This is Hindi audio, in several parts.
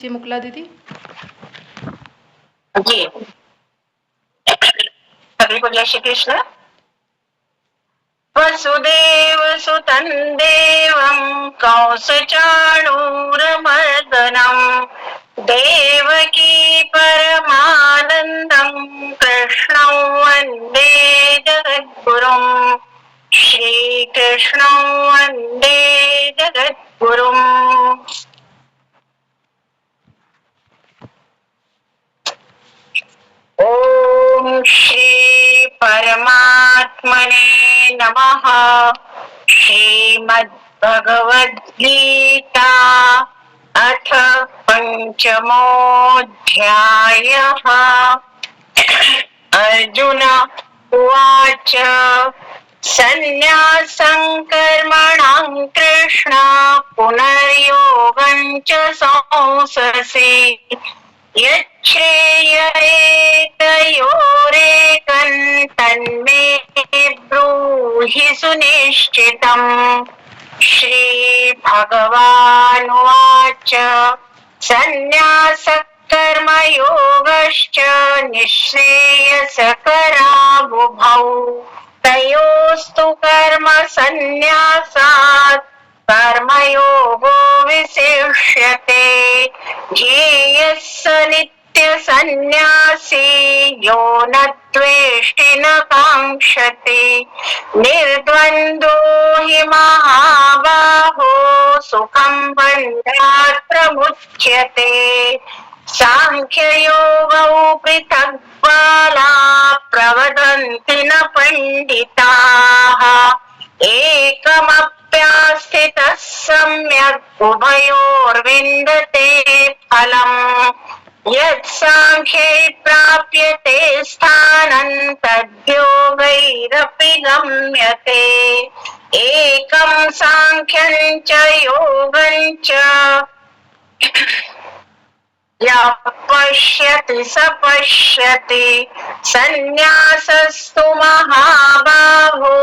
जी मुकला दीदी जी। सभी को जय श्री कृष्ण। वसुदेव सुतं देवं कंसचाणूरमर्दनं देवकी परमानन्दं कृष्णं वन्दे जगद्गुरुं श्रीकृष्णं वन्दे जगद्गुरुम्। ओम श्री परमात्मने नमः। श्रीमद्भगवद्गीता अथ पंचमोऽध्यायः। अर्जुन उवाच सन्न्यासं कर्मणां कृष्ण पुनर्योगं च संससि यच्छ्रेययेतयोरेकं तन्मे ब्रूहि सुनिश्चितम्। श्रीभगवानुवाच सन्न्यासः कर्मयोगश्च निःश्रेयसकरावुभौ तयोस्तु कर्म सन्न्यासात् कर्मयोगो विशिष्यते। ध्येयः स नित्यसन्न्यासी यो न द्वेष्टि न काङ्क्षति निर्द्वन्द्वो हि महाबाहो सुखं बन्धात् प्रमुच्यते। सांख्ययोगौ पृथक् बाला प्रवदन्ति न पण्डिताः एकमप्यास्थितः सम्यक् उभयोर्विन्दते फलम्। यत् सांख्यै प्राप्यते स्थानं तद्योगैरपि गम्यते। एकं सांख्यं च योगं च यः पश्यति स पश्यति सन्न्यासस्तु महाबाहो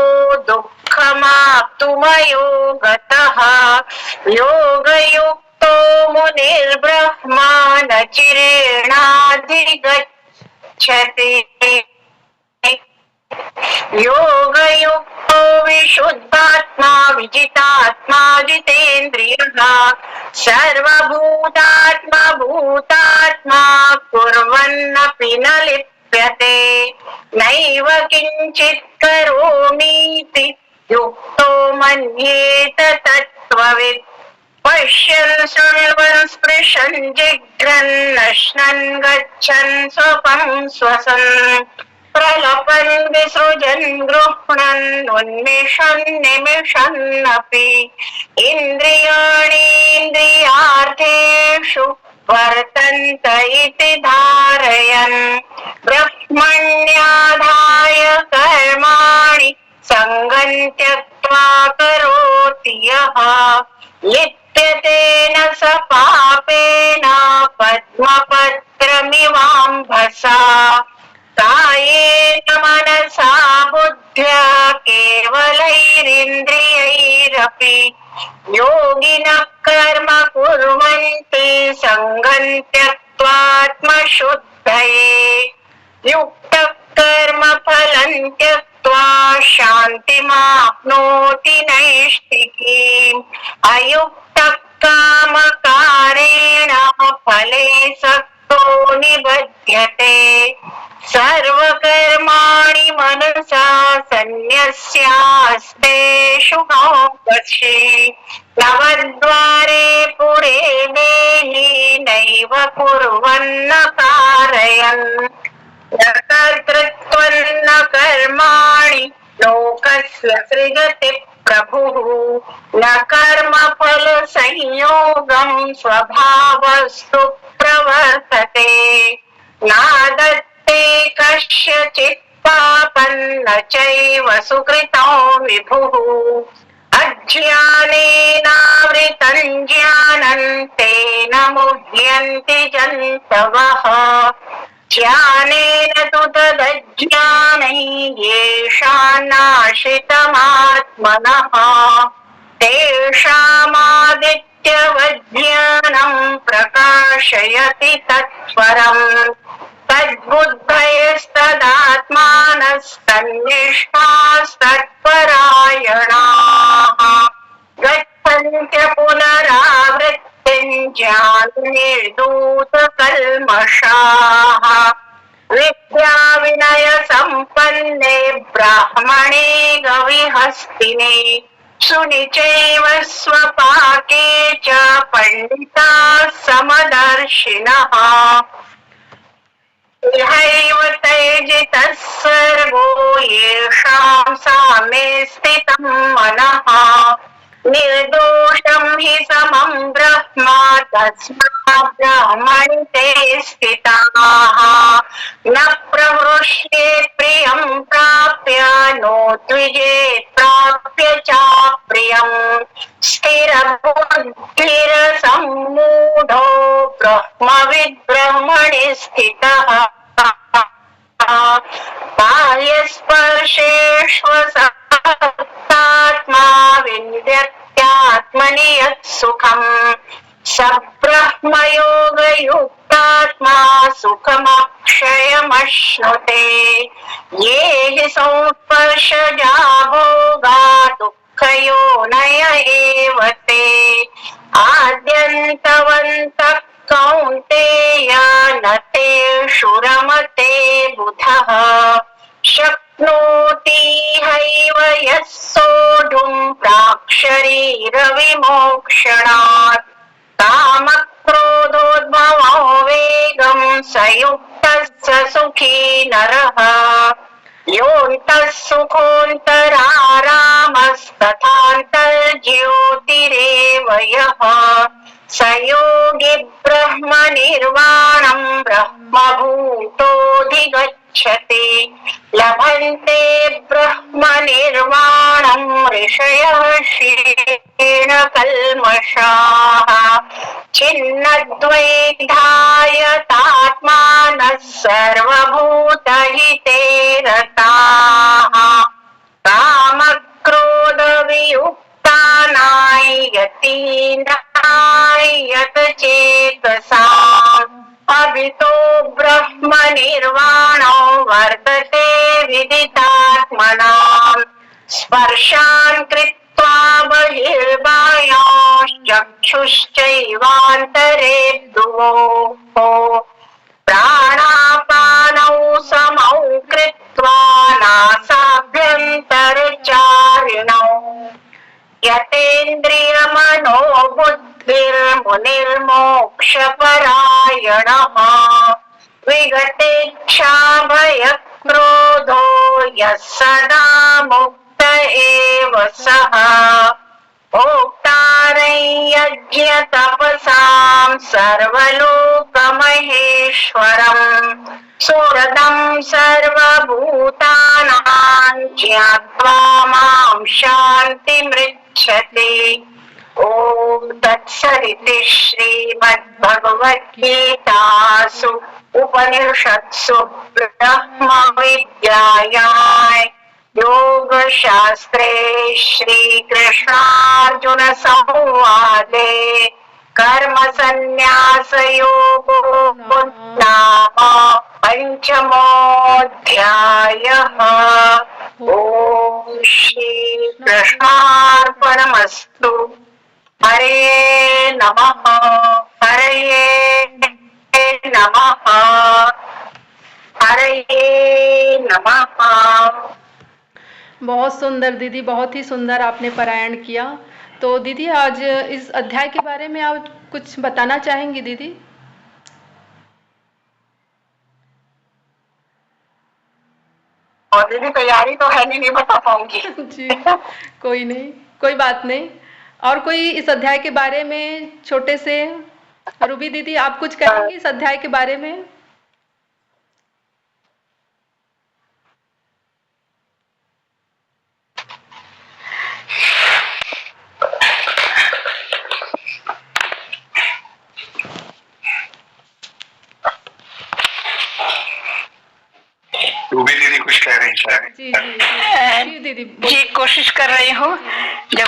दुःखमाप्तुमयो योगयुक्तो मुनिर्ब्रह्मा न चिरेणाधिगच्छति। योगयुक्तो विशुद्धात्मा विजितात्मा जितेन्द्रियः सर्वभूतात्मा भूतात्मा कुर्वन्नपि न लिप्यते। नैव किञ्चित् करोमीति युक्तो मन्येत तत्त्ववित्। पश्यन् शृण्वन् स्पृशन् जिघ्रन् नश्नन् गच्छन् स्वपं श्वसन् प्रलपन् विसृजन् गृह्णन् उन्मिषन् निमिषन्नपि इन्द्रियाणीन्द्रियार्थेषु वर्तन्त इति धारयन् ब्रह्मण्याधाय कर्माणि सङ्गं त्यक्त्वा करोति यः लिप्यते न स पापेन पद्मपत्रमिवाम्भसा। कायेन मनसा बुद्ध्या केवलैरिन्द्रियैरपि योगिनः कर्म कुर्वन्ति सङ्गं त्यक्त्वात्मशुद्धये। युक्तः कर्म फलं त्यक्त्वा शान्तिमाप्नोति नैष्ठिकीम्। अयुक्तः कामकारेण फले सक्तो निबध्यते। सर्वकर्माणि मनसा सन्न्यस्यास्ते शुभोपशे। नवद्वारे पुरे देहि नैव कुर्वन्न कारयन्। न कर्तृत्वं न कर्माणि लोकस्य सृजति प्रभुः। न कर्मफलसंयोगं स्वभावस्तु प्रवर्तते। नादत्ते कस्यचित् पापं न चैव सुकृतं विभुः। अज्ञानेनावृतं ज्ञानं तेन मुह्यन्ति जन्तवः। ज्ञानेन तु तदज्ञानै येषान्नाश्रितमात्मनः तेषामादित्यवृत्तिर्ज्ञानं नित्यवज्ञानं प्रकाशयति तत्परम् तद्बुद्धयस्तदात्मानस्तन्निष्ठास्तत्परायणाः गच्छन्त्य पुनरावृत्तिं ज्ञाननिर्धूतकल्मषाः विद्या विनय संपन्ने ब्राह्मणे गविहस्तिने सुनिचैव स्वपाके च पंडिताः समदर्शिनः इहैव तैर्जितः सर्गो येषां साम्ये स्थितं मनः निर्दोषं हि समं ब्रह्म तस्मात् ब्रह्मणि ते स्थिताः न प्रहृष्येत् प्रियं प्राप्य नो द्विजेत् प्राप्य चाप्रियम् स्थिरबुद्धिरसम्मूढो ब्रह्मविद् ब्रह्मणि स्थितः बाह्यस्पर्शेष्वसक्तात्मा विन्द्यत्यात्मनि यत्सुखम् स ब्रह्मयोगयुक्तात्मा सुखमक्षयमश्नुते ये हि संस्पर्शजा भोगा दुःखयोनय एव ते आद्यन्तवन्तः कौन्तेय न तेषु रमते बुधः शक्नोति हैव यः सोढुं प्राक्शरीरविमोक्षणात् कामक्रोधोद्भवो वेगं स युक्तः स सुखी नरः योऽन्तः सुखोऽन्तरारामस्तथान्तर्ज्योतिरेव यः स योगी ब्रह्म निर्वाणं ब्रह्मभूतोऽधिगच्छति लभन्ते ब्रह्म निर्वाणं ऋषयः क्षीण कल्मषाः छिन्नद्वैधायतात्मानः सर्वभूतहिते रताः कामक्रोधवियुक्तानां यतीनां यतचेतसाम् अभितो ब्रह्म निर्वाणो वर्तते विदितात्मनाम् स्पर्शान् कृत्वा बहिर्बाह्याश्चक्षुश्चैवान्तरे भ्रुवोः प्राणापानौ समौ कृत्वा नासाभ्यन्तरचारिणौ यतेन्द्रियमनोबुद्धिर्मुनिर्मोक्षपरायणः विगतेच्छाभयक्रोधो यः सदा मुक्त एव सः भोक्तारं यज्ञतपसां सर्वलोकमहेश्वरम् सुहृदं सर्वभूतानां ज्ञात्वा मां शान्तिमृच्छति ॐ तत्सदिति श्रीमद्भगवद्गीतासु उपनिषत्सु ब्रह्मविद्यायां योगशास्त्रे श्रीकृष्णार्जुन संवादे कर्मसन्न्यासयोगो नाम पंचमोऽध्यायः। ॐ श्रीकृष्णार्पणमस्तु। हरे नमः। हरये नमः। हरये नमः। बहुत सुंदर दीदी, बहुत ही सुंदर आपने पारायण किया। तो दीदी आज इस अध्याय के बारे में आप कुछ बताना चाहेंगी दीदी? और दीदी तैयारी तो है नहीं बता पाऊंगी। जी कोई नहीं, कोई बात नहीं। और कोई इस अध्याय के बारे में छोटे से, रूबी दीदी आप कुछ कहेंगी इस अध्याय के बारे में? रूबी दीदी कुछ शेयरिंग जी जी जी जी दीदी जी कोशिश कर रही हूँ। जब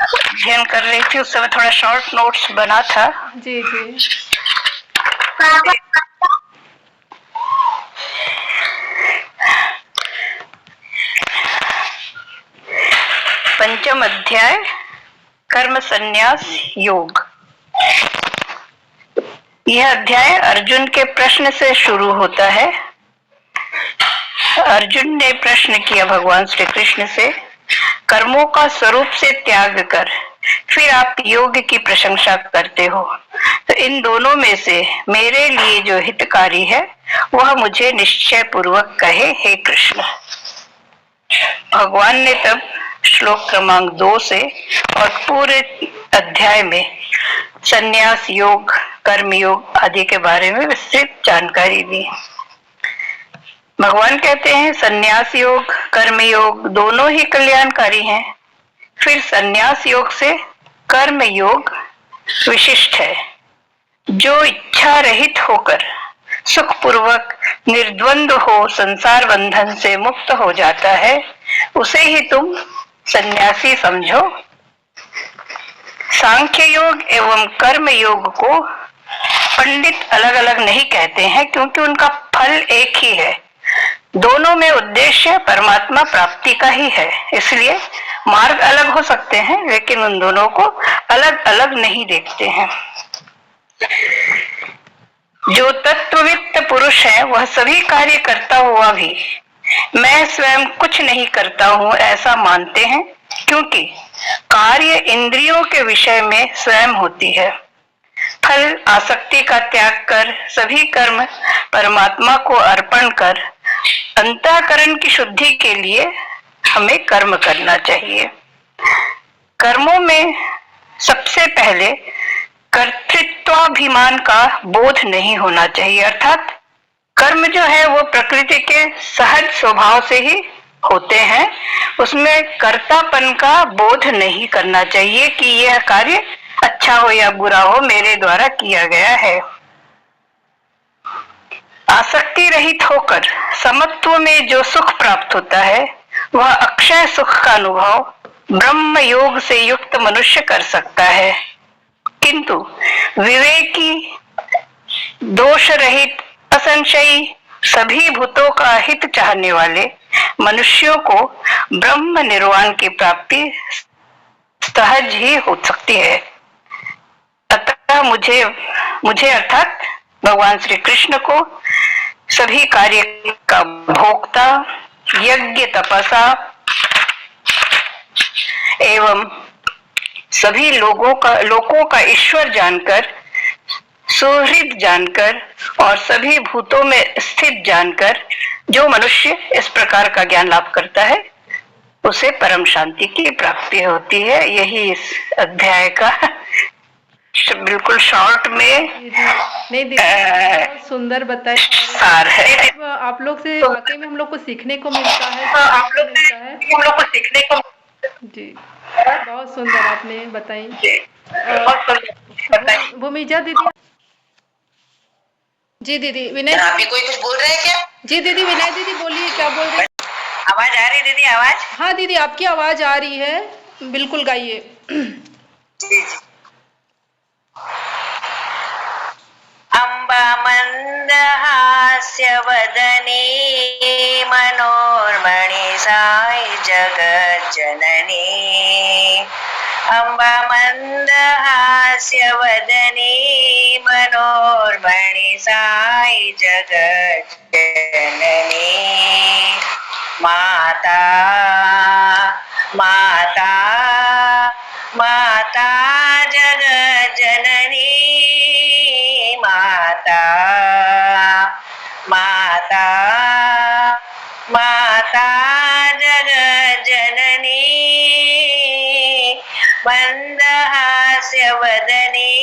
अध्ययन कर रही थी उस समय थोड़ा शॉर्ट नोट्स बना था। जी जी पंचम अध्याय कर्म संन्यास योग। यह अध्याय अर्जुन के प्रश्न से शुरू होता है। अर्जुन ने प्रश्न किया भगवान श्री कृष्ण से, कर्मों का स्वरूप से त्याग कर फिर आप योग की प्रशंसा करते हो, तो इन दोनों में से मेरे लिए जो हितकारी है वह मुझे निश्चय पूर्वक कहे, हे कृष्ण। भगवान ने तब श्लोक क्रमांक 2 से और पूरे अध्याय में संन्यास योग, कर्म योग आदि के बारे में विस्तृत जानकारी दी। भगवान कहते हैं संन्यास योग, कर्म योग दोनों ही कल्याणकारी हैं। फिर संन्यास योग से कर्म योग विशिष्ट है। जो इच्छा रहित होकर सुखपूर्वक निर्द्वंद हो संसार बंधन से मुक्त हो जाता है, उसे ही तुम सन्यासी समझो। सांख्य योग एवं कर्म योग को पंडित अलग अलग नहीं कहते हैं, क्योंकि उनका फल एक ही है। दोनों में उद्देश्य परमात्मा प्राप्ति का ही है। इसलिए मार्ग अलग हो सकते हैं, लेकिन उन दोनों को अलग अलग नहीं देखते हैं। जो तत्ववित्त पुरुष है वह सभी कार्य करता हुआ भी मैं स्वयं कुछ नहीं करता हूँ ऐसा मानते हैं, क्योंकि कार्य इंद्रियों के विषय में स्वयं होती है। फल आसक्ति का त्याग कर सभी कर्म परमात्मा को अर्पण कर अंतःकरण की शुद्धि के लिए हमें कर्म करना चाहिए। कर्मों में सबसे पहले कर्तृत्वाभिमान का बोध नहीं होना चाहिए, अर्थात कर्म जो है वो प्रकृति के सहज स्वभाव से ही होते हैं। उसमें कर्तापन का बोध नहीं करना चाहिए कि यह कार्य अच्छा हो या बुरा हो, मेरे द्वारा किया गया है। आसक्ति रहित होकर समत्व में जो सुख प्राप्त होता है वह अक्षय सुख का अनुभव ब्रह्म योग से युक्त मनुष्य कर सकता है। किंतु विवेकी, दोष रहित, असंशयी, सभी भूतों का हित चाहने वाले मनुष्यों को ब्रह्म निर्वाण की प्राप्ति सहज ही हो सकती है। अतः मुझे अर्थात भगवान श्री कृष्ण को सभी कार्य का भोक्ता, यज्ञ तपसा एवं सभी लोगों का ईश्वर जानकर, सुहृद जानकर और सभी भूतों में स्थित जानकर जो मनुष्य इस प्रकार का ज्ञान लाभ करता है उसे परम शांति की प्राप्ति होती है। यही इस अध्याय का बिल्कुल शॉर्ट में नहीं दीदी सुंदर बताया सार है। आप लोग से वाकई में हम लोग को सीखने को मिलता है। आप लोग से हम लोग को सीखने को जी बहुत सुंदर आपने बताई। भूमिजा दीदी। जी दीदी विनय आप भी कोई कुछ बोल रहे हैं क्या? जी दीदी विनय दीदी बोलिए, क्या बोल रहे हैं? आवाज आ रही दीदी? आवाज? हाँ दीदी आपकी आवाज आ रही है, बिल्कुल गाइए। अम्बा मंदहास्य वदनी मनोर्मणि साई जगत जननी। अम्बा मंदहास्य वदनी मनोर्मणि साई जगत जननी। माता माता माता जगत जननी। माता माता माता जगत जननी। मंदहास्य वदनी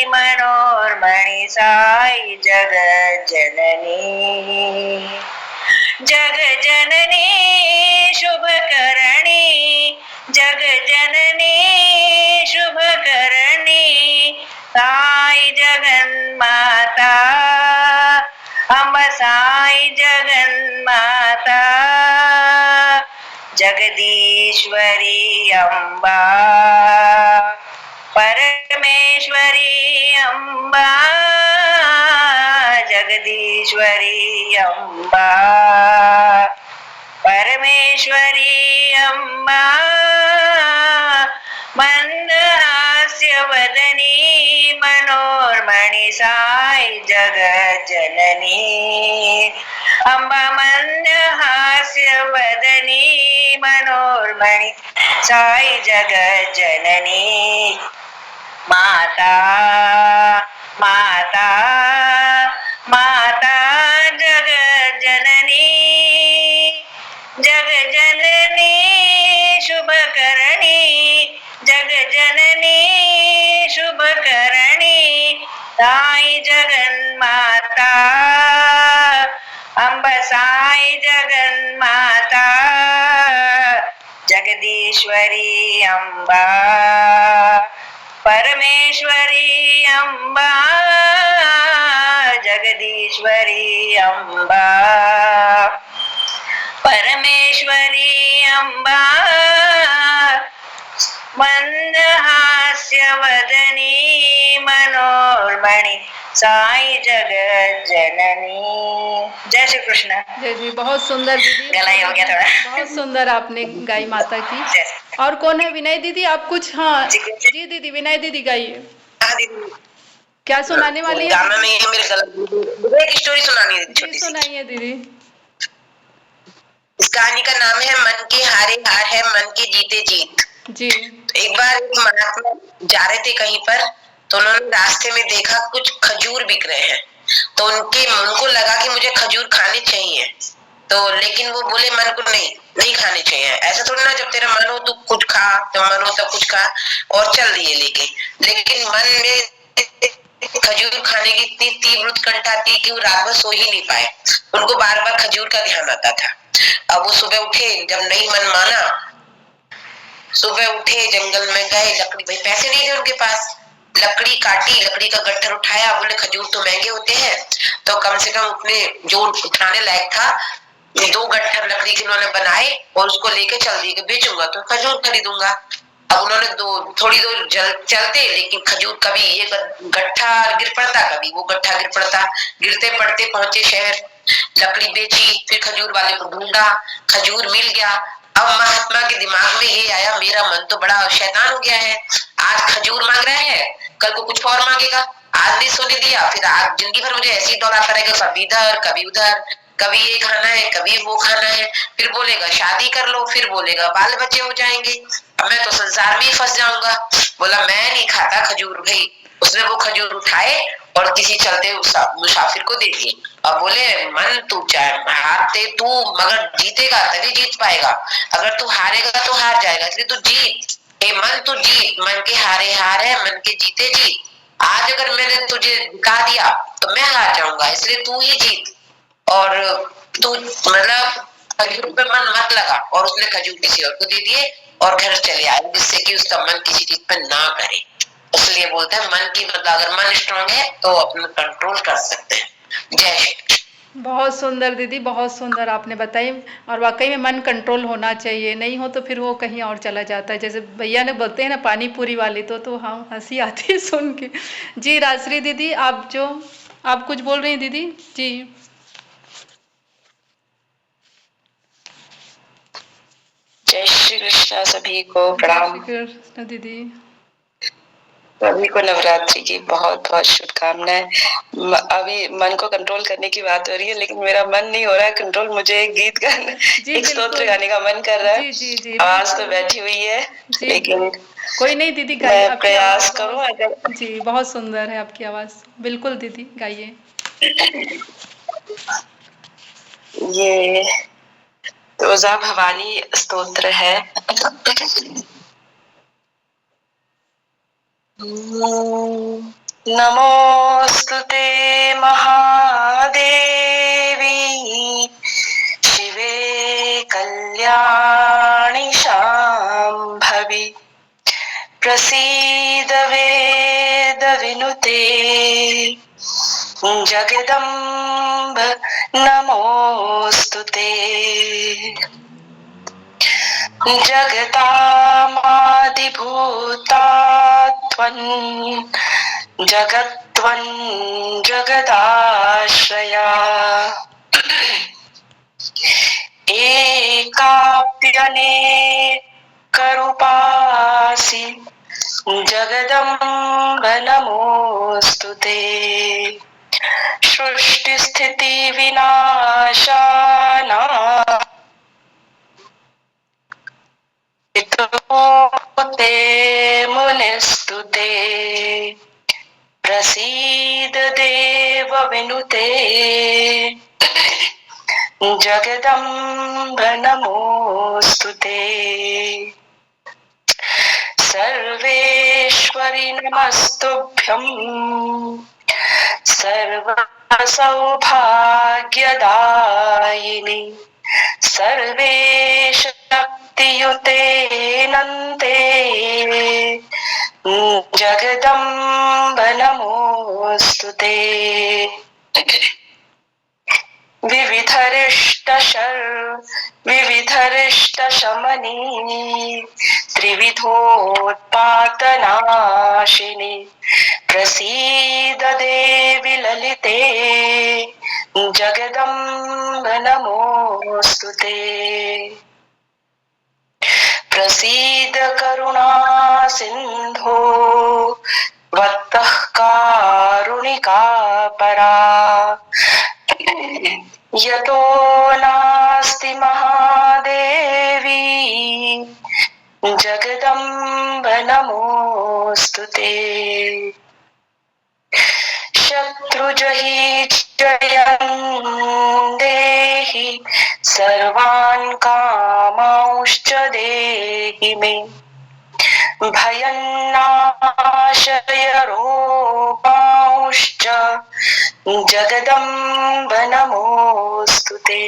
मनोर्मणि साई जगत जननी। जग जननी शुभ करणी, जग जननी शुभ करणी। साई जगन माता हम साई जगन्माता जगदीश्वरी अम्बा परमेश्वरी अम्बा जगदीश्वरी अम्बा परमेश्वरी अम्बा मंदहास्य वदनी मनोरमणि साई जगत जननी अम्बा मंदहास्य वदनी मनोरमणि साई जगत जननी माता माता माता जगत जननी जग जननी शुभ करणी जग जननी शुभ करणी साई जगन माता अम्ब साई जगन माता जगदीश्वरी अम्बा परमेश्वरी अम्बा जगदीश्वरी अम्बा परमेश्वरी अम्बा मंदहास्य वदनी मनोरमणि साई जगत जननी। जय श्री कृष्ण। जय जी, बहुत सुंदर दीदी, गला ही हो गया थोड़ा। बहुत सुंदर आपने गाई माता की। और कौन है? विनय दीदी आप कुछ? हाँ जी दीदी, विनय दीदी गाइए। क्या सुनाने वाली है? गाना नहीं है मेरे गला, एक स्टोरी सुनानी है छोटी सी। सुनाइए दीदी। इस कहानी का नाम है मन के हारे हार है मन के जीते जीत। जी। तो एक बार एक महात्मा जा रहे थे कहीं पर, तो उन्होंने रास्ते में देखा कुछ खजूर बिक रहे हैं। तो उनको लगा कि मुझे खजूर खाने चाहिए, तो लेकिन वो बोले मन को नहीं खाने चाहिए। ऐसा थोड़ी ना, जब तेरा मन हो तो कुछ खा, जब मन हो तब कुछ खा, और चल दिए लेके। लेकिन मन में खजूर खाने की इतनी तीव्र उत्कंठा थी कि वो रात भर सो ही नहीं पाए। उनको बार बार खजूर का ध्यान आता था। अब वो सुबह उठे, जब नहीं मन माना, सुबह उठे जंगल में गए, लकड़ी, भाई पैसे नहीं थे उनके पास, लकड़ी काटी, लकड़ी का गट्ठर उठाया, बोले खजूर तो महंगे होते हैं, तो कम से कम अपने जो उठाने लायक था 2 गट्ठर लकड़ी के उन्होंने बनाए और उसको लेके चल दिए कि बेचूंगा तो खजूर खरीदूंगा। अब उन्होंने थोड़ी दूर चलते, लेकिन खजूर कभी ये गट्ठा गिर पड़ता, कभी वो गट्ठा गिर पड़ता। गिरते पड़ते पहुंचे शहर, लकड़ी बेची, फिर खजूर वाले को ढूंढा, खजूर मिल गया। अब महात्मा के दिमाग में ये आया, मेरा मन तो बड़ा शैतान हो गया है, आज खजूर मांग रहा है, कल को कुछ और मांगेगा, आज भी सोने दिया, फिर आज जिंदगी भर मुझे ऐसे ही दौड़ाता रहेगा, कभी इधर कभी उधर, कभी ये खाना है कभी वो खाना है, फिर बोलेगा शादी कर लो, फिर बोलेगा बाल बच्चे हो जाएंगे, अब मैं तो संसार में ही फंस जाऊंगा। बोला मैं नहीं खाता खजूर भाई। उसने वो खजूर उठाए और किसी चलते मुसाफिर को दे दिए और बोले मन तू चाहे हारते तू, मगर जीतेगा तभी जीत पाएगा, अगर तू हारेगा तो हार जाएगा, इसलिए तू जीत। हे मन तू जीत, मन के हारे हार है मन के जीते जीत। आज अगर मैंने तुझे जिता दिया तो मैं हार जाऊंगा, इसलिए तू ही जीत। और तू मतलब खजूर पे मन मत लगा। और उसने खजूर किसी और को दे दिए और घर चले आए, जिससे कि उसका मन किसी चीज पर ना करे। इसलिए बोलते हैं मन की, मतलब अगर मन स्ट्रांग है तो अपना कंट्रोल कर सकते हैं। जय श्री। बहुत सुंदर दीदी, बहुत सुंदर आपने बताई। और वाकई में मन कंट्रोल होना चाहिए, नहीं हो तो फिर वो कहीं और चला जाता है। जैसे भैया ने बोलते हैं ना पानी पूरी वाली, तो हाँ हंसी आती है सुन के। जी राजश्री दीदी, आप कुछ बोल रही हैं दीदी? जी जय श्री कृष्ण, सभी को प्रणाम। कृष्ण दीदी, सभी को नवरात्रि की बहुत बहुत शुभकामनाएं। अभी मन को कंट्रोल करने की बात हो रही है, लेकिन मेरा मन नहीं हो रहा है कंट्रोल। मुझे एक गीत गाने, एक स्तोत्र गाने का मन कर रहा है। जी जी, आवाज तो बैठी हुई है, लेकिन कोई नहीं दीदी, मैं प्रयास करूं। अगर जी बहुत सुंदर है आपकी आवाज, बिल्कुल दीदी गाइए। ये रोजा भवानी स्तोत्र है। नमोस्तुते महादेवी शिवे कल्याणी शाम्भवी प्रसीद वेद विनुते जगदम्ब नमोस्तुते। जगतामादिभूतात्वन् जगत्त्वं जगदाश्रया एकाप्यनेकरूपासि जगदम्ब नमोस्तुते। सृष्टिस्थितिविनाशानां ते मुनिस्तुते। प्रसीद देव विनुते जगदम्ब नमोस्तुते। सर्वेश्वरि नमस्तुभ्यं सर्वसौभाग्यदायिनि सर्वेश शक्तियुते नन्ते जगदम्ब नमोस्तुते। विविधरिष्टशमनी त्रिविधोत्पातनाशिनि प्रसीद देवि ललिते जगदम्ब नमोस्तुते। प्रसीद करुणा सिन्धो वत्तः कारुणिका परा यतो नास्ति महादेवी जगदम्ब नमोस्तुते। शत्रुजयी जयं देहि सर्वान् कामांश्च देहि मे भयन्नाशय रोगांश्च जगदम्ब नमोस्तुते।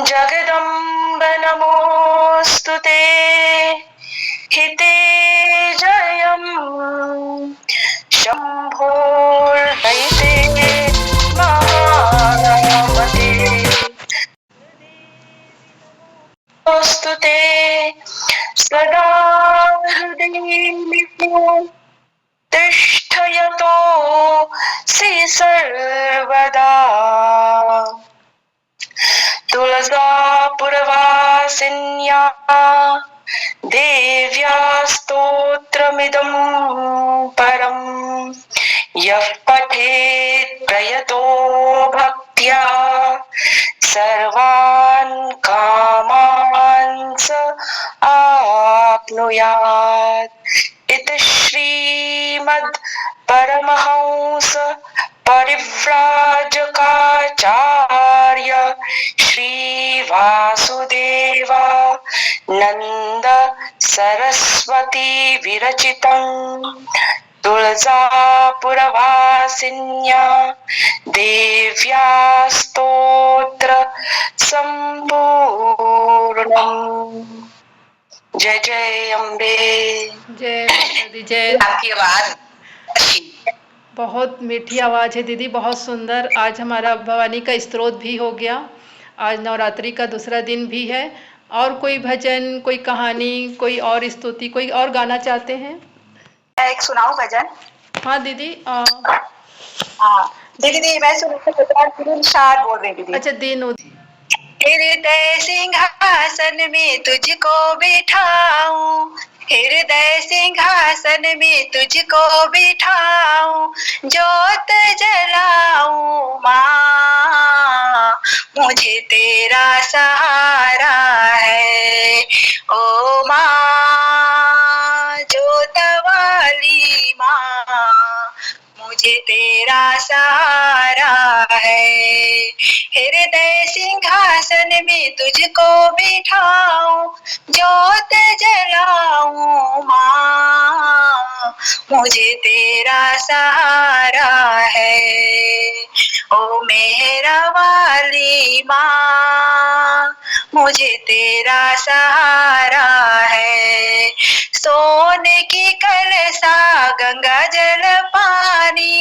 जगदम्ब नमोस्तुते। हिते जयं शम्भोर्दयिते महामते स्तुते सदा हृदये तिष्ठयतो सि सर्वदा। तुळजापुरवासिन्या देव्या स्तोत्रमिदं परं यः पठेत् प्रयतो भक्त्या सर्वान् कामान् स आप्नुयात्। इति श्रीमद् परमहंस परिव्राजकाचार्य श्री वासुदेवानन्द सरस्वती विरचितं तुळजापुरवासिन्या देव्या स्तोत्र संपूर्णम्। जय जय अम्बे। जय माता दी जय। आपकी आवाज बहुत मीठी आवाज़ है दीदी, बहुत सुंदर। आज हमारा भवानी का स्तोत्र भी हो गया। आज नवरात्रि का दूसरा दिन भी है। और कोई भजन, कोई कहानी, कोई और स्तुति, कोई और गाना चाहते हैं? एक सुनाऊं भजन? हाँ दीदी। हाँ दीदी मैं शाद बोल रही दीदी। अच्छा दीनू। हृदय सिंहासन में तुझको बिठाऊं, हृदय सिंहासन में तुझको बिठाऊं, जोत जलाऊं माँ, मुझे तेरा सहारा है। ओ माँ जोत वाली माँ, मुझे तेरा सहारा है। हृदय सिंहासन में तुझको बिठाऊं, जोत जलाऊं माँ, मुझे तेरा सहारा है। ओ मेहरा वाली माँ, मुझे तेरा सहारा है। सोने की कलसा गंगा जल पानी,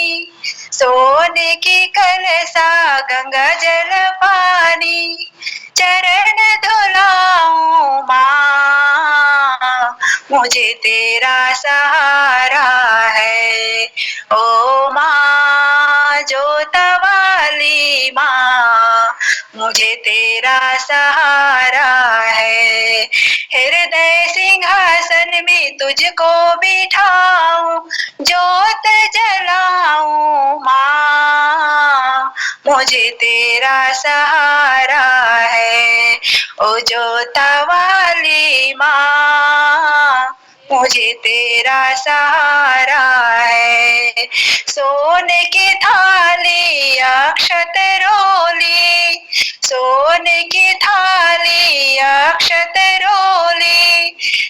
सोने की कलसा गंगा जल पानी चरण धुलाऊं माँ, मुझे तेरा सहारा है। ओ माँ जोतवाली माँ, मुझे तेरा सहारा है। हृदय सिंहासन में तुझको बिठाऊं, ज्योत जलाऊं माँ, मुझे तेरा सहारा है। ओ जोता वाली माँ, मुझे तेरा सहारा है। सोने की थाली अक्षत रोली, सोने की थाली अक्षत रोली,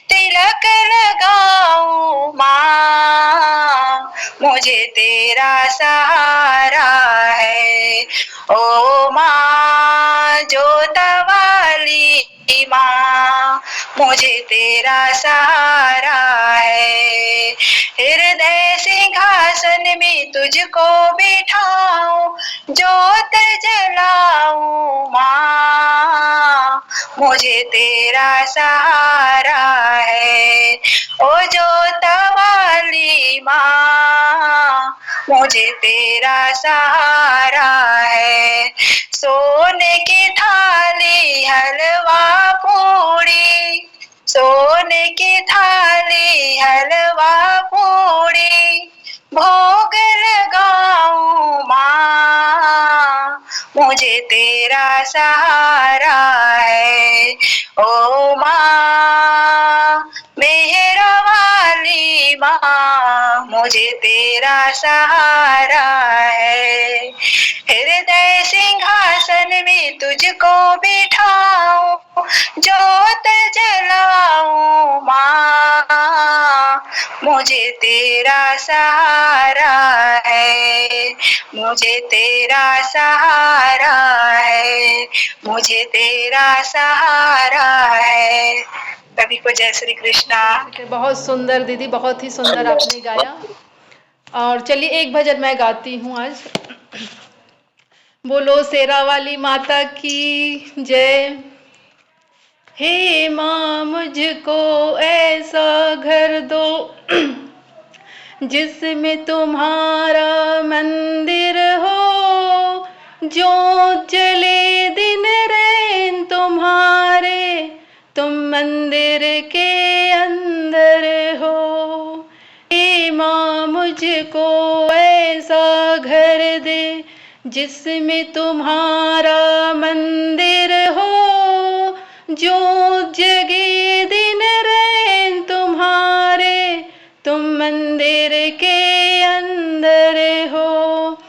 तिलक लगाऊं माँ, मुझे तेरा सहारा है। ओ माँ जोतवाली माँ, मुझे तेरा सहारा है। हृदय सिंहासन में तुझको बिठाऊं, ज्योत जलाऊं माँ, मुझे तेरा सहारा है। ओ जोतवाली माँ, मुझे तेरा सहारा है। सोने की थाली हलवा पूड़ी, सोने की थाली हलवा पूड़ी, भोग लगाऊं माँ, मुझे तेरा सहारा है। ओ माँ मेहरा वाली माँ, मुझे तेरा सहारा है। हृदय सिंहासन में तुझको बिठाऊं, ज्योत जलाऊं माँ, मुझे तेरा सहारा है। मुझे तेरा सहारा है, मुझे तेरा सहारा है। सभी को जय श्री कृष्णा। बहुत सुंदर दीदी, बहुत ही सुंदर आपने गाया। और चलिए एक भजन मैं गाती हूँ आज। बोलो शेरा वाली माता की जय। हे माँ मुझको ऐसा घर दो जिसमें तुम्हारा मंदिर हो, ज्योत जले दिन रैन तुम्हारे, तुम मंदिर के अंदर हो। हे माँ मुझको ऐसा घर दे जिसमें तुम्हारा मंदिर हो, ज्योत जगे दिन रैन तुम्हारे, तुम मंदिर के अंदर हो।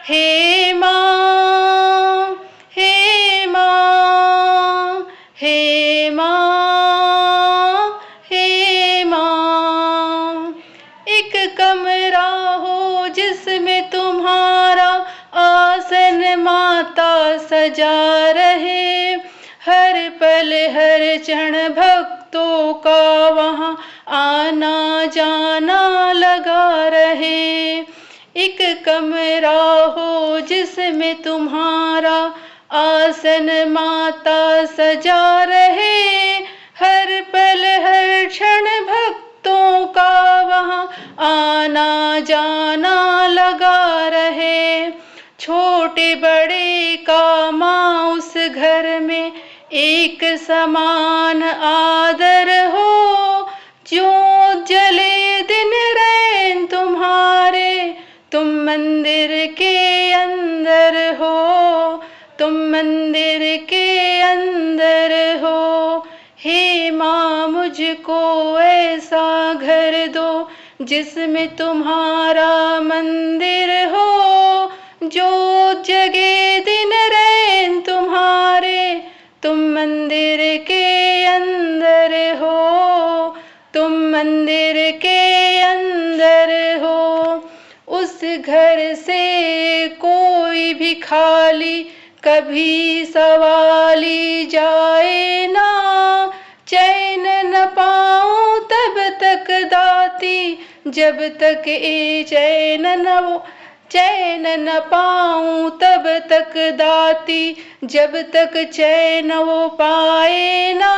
हे माँ, हे माँ, हे माँ, हे माँ, एक कमरा हो जिसमें तुम्हारा आसन माता सजा रहे, हर पल हर क्षण भक्तों का वहाँ आना जाना लगा रहे। एक कमरा हो जिसमें तुम्हारा आसन माता सजा रहे, हर पल हर क्षण भक्तों का वहाँ आना जाना लगा रहे। छोटे बड़े का माँ उस घर में एक समान आदर हो, ज्योत जले दिन रैन तुम्हारे, तुम मंदिर के अंदर हो, तुम मंदिर के अंदर हो। हे माँ मुझको ऐसा घर दो जिसमें तुम्हारा मंदिर हो, ज्योत जगे दिन रैन तुम्हारे, तुम मंदिर के अंदर हो, तुम मंदिर के अंदर हो। उस घर से कोई भी खाली कभी सवाली जाए ना, चैन न पाऊं तब तक दाती, जब तक ए चैन न चैन न पाऊं तब तक दाती, जब तक चैन वो पाए ना।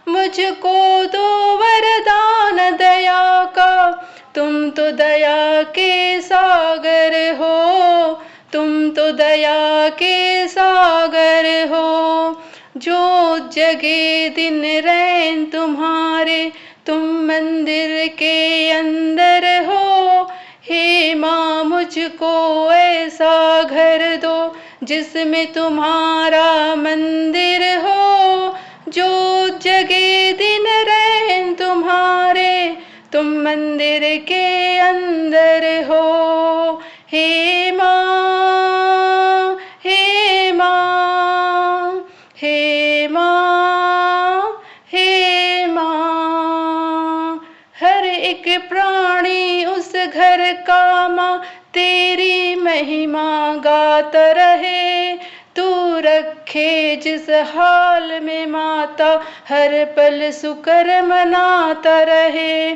मुझको दो वरदान दया का, तुम तो दया के सागर हो, तुम तो दया के सागर हो। जो जगे दिन रैन तुम्हारे, तुम मंदिर के अंदर हो। हे माँ मुझको ऐसा घर दो, जिसमें तुम्हारा मंदिर हो। जो जगे दिन रैन तुम्हारे, तुम मंदिर के अंदर हो। हे माँ, हे माँ, हे माँ, हे माँ। हर एक प्राणी उस घर का माँ तेरी महिमा गाता रहे। तू रखे जिस हाल में माता, हर पल शुक्र मनाता रहे।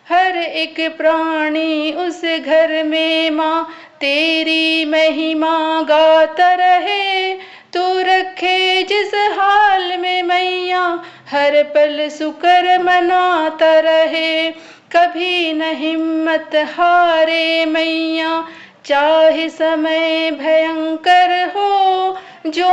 हर एक प्राणी उस घर में माँ तेरी महिमा गाता रहे। तू रखे जिस हाल में मैया, हर पल शुक्र मनाता रहे। कभी न हिम्मत हारे मैया, चाहे समय भयंकर हो। जो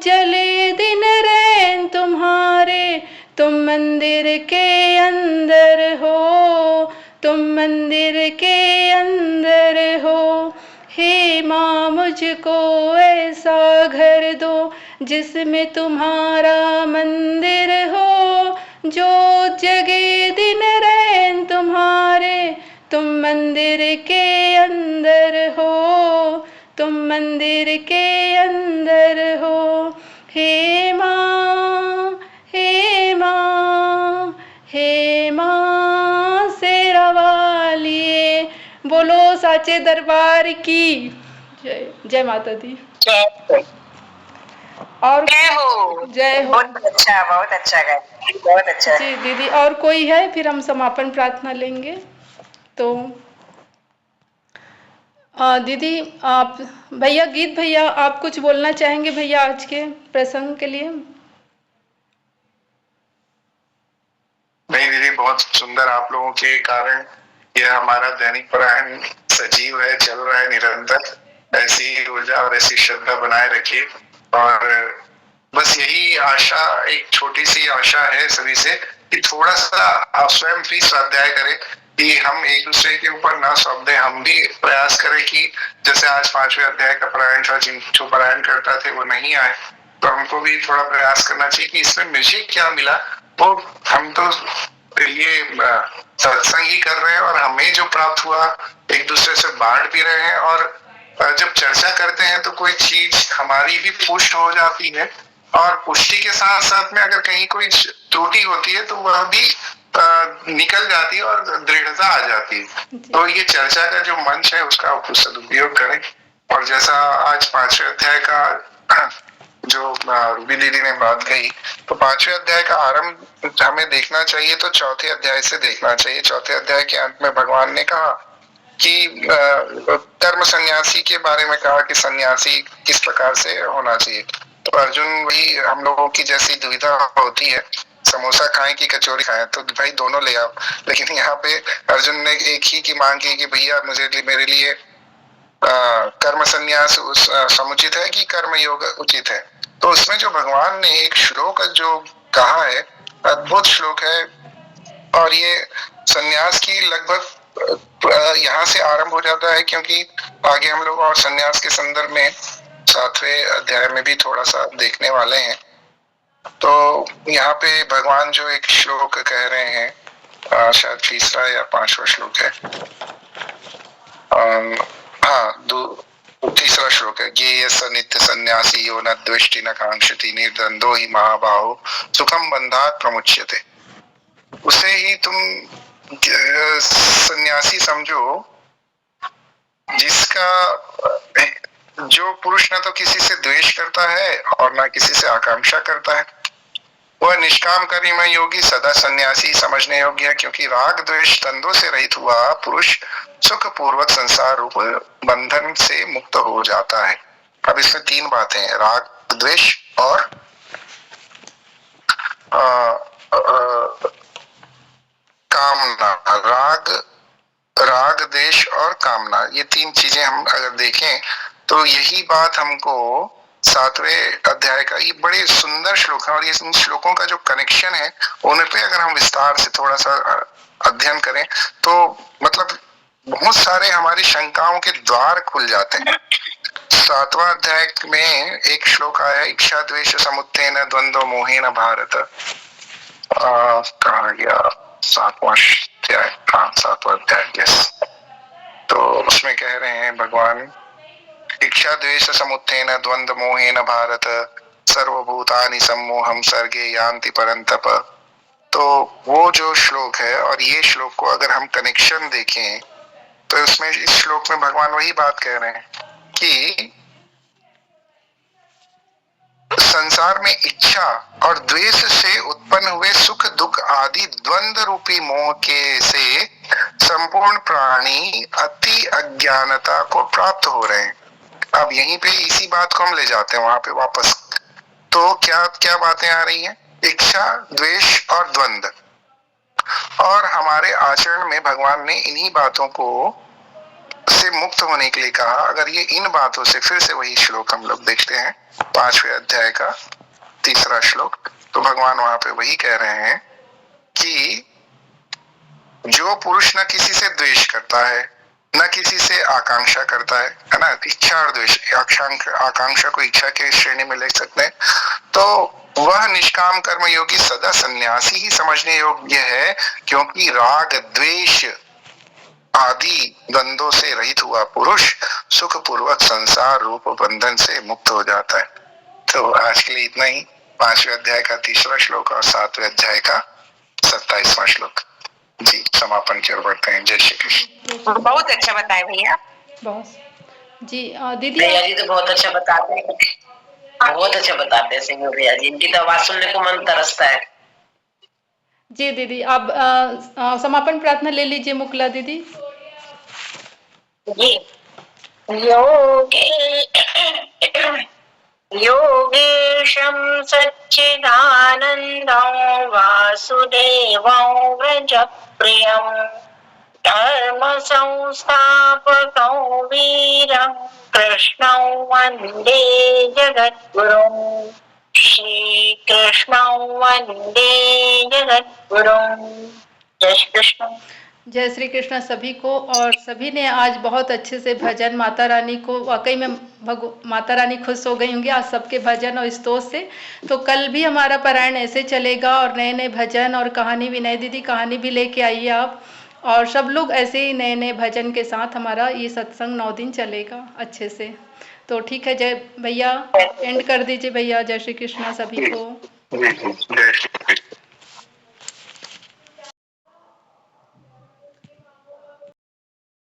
जले दिन रैन तुम्हारे, तुम मंदिर के अंदर हो, तुम मंदिर के अंदर हो। हे माँ मुझको ऐसा घर दो, जिसमें तुम्हारा मंदिर हो। जो जगे दिन रैन तुम्हारे, तुम मंदिर के अंदर हो, तुम मंदिर के अंदर हो। हे माँ, हे माँ, हे माँ शेरा वालिए। बोलो साचे दरबार की जय। जय माता दी। और जय हो। जय हो। बहुत अच्छा, बहुत अच्छा गाया, बहुत अच्छा। जी दीदी, और कोई है? फिर हम समापन प्रार्थना लेंगे। तो दीदी आप, भैया गीत भैया आप कुछ बोलना चाहेंगे भैया आज के प्रसंग के लिए? नहीं दीदी, बहुत सुंदर। आप लोगों के कारण यह हमारा दैनिक पारायण सजीव है, चल रहा है निरंतर। ऐसी ही ऊर्जा और ऐसी श्रद्धा बनाए रखिए। और बस यही आशा, एक छोटी सी आशा है सभी से कि थोड़ा सा आप स्वयं भी स्वाध्याय करें, कि हम एक दूसरे के ऊपर ना सौंप दें। हम भी प्रयास करें कि जैसे आज 5वें अध्याय का पारायण था, जो पारायण करता थे वो नहीं आए, तो हमको भी थोड़ा प्रयास करना चाहिए कि इसमें मुझे क्या मिला। वो हम तो ये सत्संग ही कर रहे हैं, और हमें जो प्राप्त हुआ एक दूसरे से बांट भी रहे हैं। और जब चर्चा करते हैं तो कोई चीज हमारी भी पुष्ट हो जाती है, और पुष्टि के साथ साथ में अगर कहीं कोई त्रुटि होती है तो वह भी निकल जाती है और दृढ़ता आ जाती है। तो ये चर्चा का जो मंच है उसका सदुपयोग करें। और जैसा आज 5वें अध्याय का जो रूबी दीदी ने बात कही, तो 5वें अध्याय का आरंभ हमें देखना चाहिए तो 4थे अध्याय से देखना चाहिए। 4थे अध्याय के अंत में भगवान ने कहा कि कर्म सन्यासी के बारे में कहा कि सन्यासी किस प्रकार से होना चाहिए। तो अर्जुन, वही हम लोगों की जैसी दुविधा होती है, समोसा खाएं कि कचौरी खाएं, तो भाई दोनों ले आओ। लेकिन यहाँ पे अर्जुन ने एक ही की मांग की कि भैया मेरे लिए कर्म संन्यास समुचित है कि कर्म योग उचित है। तो उसमें जो भगवान ने एक श्लोक जो कहा है, अद्भुत श्लोक है। और ये सन्यास की लगभग यहाँ से आरंभ हो जाता है, क्योंकि आगे हम लोग और सन्यास के संदर्भ में 7वें अध्याय में भी थोड़ा सा देखने वाले हैं। तो यहाँ पे भगवान जो एक श्लोक कह रहे हैं, शायद 3रा या 5वां श्लोक है, हाँ 3रा श्लोक है। ये स नित्य सन्यासी यो न द्वेष्टि न कांक्षति, निर्द्वंदो ही महाबाहो सुखम बंधात प्रमुच्यते। उसे ही तुम सन्यासी समझो जिसका, जो पुरुष ना तो किसी से द्वेष करता है और ना किसी से आकांक्षा करता है। वह निष्काम कर्म योगी सदा सन्यासी समझने योग्य है, क्योंकि राग द्वेष द्वंद्वों से रहित हुआ पुरुष सुख पूर्वक संसार रूप बंधन से मुक्त हो जाता है। अब इसमें तीन बातें हैं, राग द्वेष और कामना। राग देश और कामना, ये तीन चीजें हम अगर देखें तो यही बात हमको 7वें अध्याय का, ये बड़े सुंदर श्लोक है और ये इन श्लोकों का जो कनेक्शन है उन पे अगर हम विस्तार से थोड़ा सा अध्ययन करें तो मतलब बहुत सारे हमारी शंकाओं के द्वार खुल जाते हैं। 7वां अध्याय में एक श्लोक आया, इच्छा द्वेष समुत्थेन द्वंद्व मोहेन भारत। कहा गया 7वां अध्याय, हाँ 7वां अध्याय, यस। तो उसमें कह रहे हैं भगवान, इच्छा द्वेष समुत्थेन द्वंद्व मोहेन भारत सर्वभूतानि सम्मोहम सर्गे यान्ति परन्तप। तो वो जो श्लोक है और ये श्लोक को अगर हम कनेक्शन देखें तो इसमें इस श्लोक में भगवान वही बात कह रहे हैं कि संसार में इच्छा और द्वेष से उत्पन्न हुए सुख दुख आदि द्वंद्व रूपी मोह के से संपूर्ण प्राणी अति अज्ञानता को प्राप्त हो रहे हैं। अब यहीं पे इसी बात को हम ले जाते हैं वहां पे वापस। तो क्या क्या बातें आ रही हैं? इच्छा द्वेष और द्वंद्व, और हमारे आचरण में भगवान ने इन्हीं बातों को से मुक्त होने के लिए कहा। अगर ये इन बातों से, फिर से वही श्लोक हम लोग देखते हैं 5वें अध्याय का 3रा श्लोक, तो भगवान वहां पे वही कह रहे हैं कि जो पुरुष न किसी से द्वेष करता है न किसी से आकांक्षा करता है ना, इच्छा और द्वेष, आकांक्षा को इच्छा के श्रेणी में ले सकते हैं, तो वह निष्काम कर्म योगी सदा सन्यासी ही समझने योग्य है, क्योंकि राग द्वेष आदि द्वंद्वों से रहित हुआ पुरुष सुख पूर्वक संसार रूप बंधन से मुक्त हो जाता है। तो आज के लिए इतना ही, 5वें अध्याय का 3रा श्लोक और 7वें अध्याय का 27वां श्लोक। जी समापन की ओर बढ़ते हैं। जय श्री कृष्ण। बहुत अच्छा बताए भैया। बहुत जी दीदी भैया जी तो बहुत अच्छा बताते हैं, बहुत अच्छा बताते हैं सिंह भैया जी, इनकी तो आवाज सुनने को मन तरसता है। जी दीदी आप समापन प्रार्थना ले लीजिए मुकला दीदी। जी योगेशं सच्चिदानन्दं वासुदेवं व्रजप्रियं धर्म संस्थापकं वीरं कृष्णं वन्दे जगद्गुरुं। श्री कृष्णं वन्दे जगद्गुरुं। जय श्री कृष्ण। जय श्री कृष्ण सभी को। और सभी ने आज बहुत अच्छे से भजन, माता रानी को वाकई में माता रानी खुश हो गई होंगी आज सबके भजन और स्तोत्र से। तो कल भी हमारा पारायण ऐसे चलेगा और नए नए भजन और कहानी, विनय दीदी कहानी भी लेके आइए आप, और सब लोग ऐसे ही नए नए भजन के साथ हमारा ये सत्संग 9 दिन चलेगा अच्छे से। तो ठीक है, जय भैया एंड कर दीजिए भैया। जय श्री कृष्ण सभी को। जय श्री